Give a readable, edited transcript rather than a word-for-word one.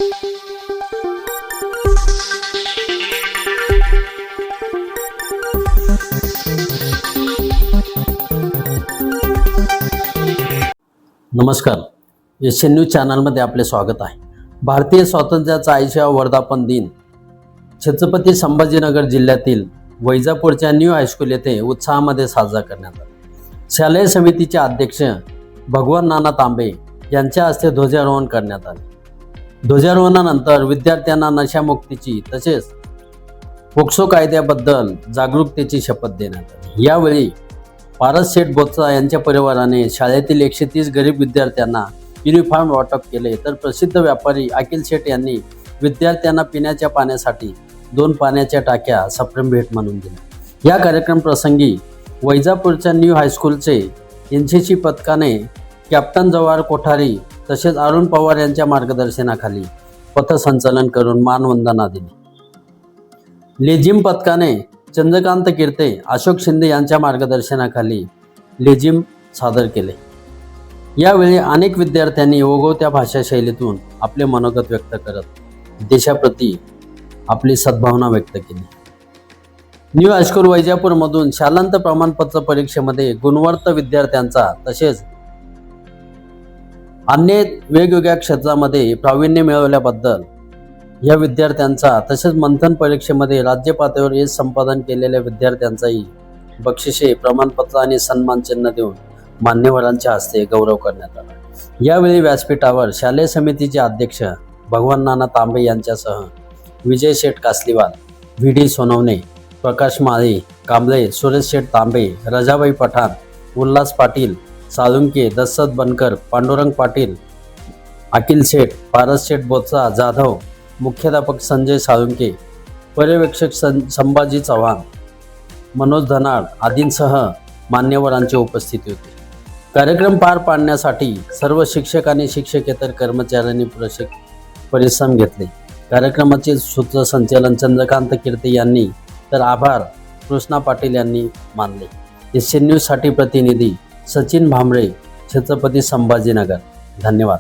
नमस्कार, Asian news चॅनलमध्ये आपले स्वागत आहे. भारतीय स्वातंत्र्याचा 80वा वर्धापन दिन छत्रपती संभाजीनगर जिल्ह्यातील वैजापूरच्या न्यू हायस्कूल येथे उत्साहामध्ये साजरा करण्यात आला. शालेय समितीचे अध्यक्ष भगवान नाना तांबे यांच्या हस्ते ध्वजारोहण करण्यात आले. ध्वजारोहणानंतर विद्यार्थ्यांना नशामुक्तीची तसेच पोक्सो कायद्याबद्दल जागरूकतेची शपथ देण्यात आली. यावेळी पारस शेठ बोत्सा यांच्या परिवाराने शाळेतील 130 गरीब विद्यार्थ्यांना युनिफॉर्म वाटप केले, तर प्रसिद्ध व्यापारी अखिल शेठ यांनी विद्यार्थ्यांना पिण्याच्या पाण्यासाठी 2 पाण्याच्या टाक्या सप्रेम भेट म्हणून दिल्या. या कार्यक्रम प्रसंगी वैजापूरच्या न्यू हायस्कूलचे NCC पथकाने कॅप्टन जवाहर कोठारी तसेच अरुण पवार यांच्या मार्गदर्शनाखाली पथसंचलन करून मानवंदना दिली. लेझिम पथकाने चंद्रकांत कीर्ते, अशोक शिंदे यांच्या मार्गदर्शनाखाली लेझिम सादर केले. यावेळी अनेक विद्यार्थ्यांनी ओघवत्या भाषा शैलीतून आपले मनोगत व्यक्त करत देशाप्रती आपली सद्भावना व्यक्त केली. न्यू हायस्कूल वैजापूरमधून शालांत प्रमाणपत्र परीक्षेमध्ये गुणवंत विद्यार्थ्यांचा तसेच अन्य वेगवेगळ्या क्षेत्रामध्ये प्रावीण्य मिळवल्याबद्दल या विद्यार्थ्यांचा तसेच मंथन परीक्षेमध्ये राज्य पातळीवर यश संपादन केलेल्या विद्यार्थ्यांचाही बक्षिसे, प्रमाणपत्र आणि सन्मानचिन्ह देऊन मान्यवरांच्या हस्ते गौरव करण्यात आला. यावेळी व्यासपीठावर शालेय समितीचे अध्यक्ष भगवान नाना तांबे यांच्यासह विजय शेठ कासलीवाल, VD सोनवणे, प्रकाश माळी कांबळे, सुरेश शेठ तांबे, रजाबाई पठाण, उल्हास पाटील साळुंके, दशरथ बनकर, पांडुरंग पाटील, अखिल शेठ, पारस शेठ बोत्सा जाधव, मुख्याध्यापक संजय साळुंके, पर्यवेक्षक संभाजी चव्हाण, मनोज धनाड आदींसह मान्यवरांची उपस्थिती होती. कार्यक्रम पार पाडण्यासाठी सर्व शिक्षक आणि शिक्षकेतर कर्मचाऱ्यांनी परिश्रम घेतले. कार्यक्रमाचे सूत्रसंचालन चंद्रकांत कीर्ते यांनी तर आभार कृष्णा पाटील यांनी मानले. एशियन न्यूजसाठी प्रतिनिधी सचिन भांबरे, छत्रपती संभाजीनगर. धन्यवाद.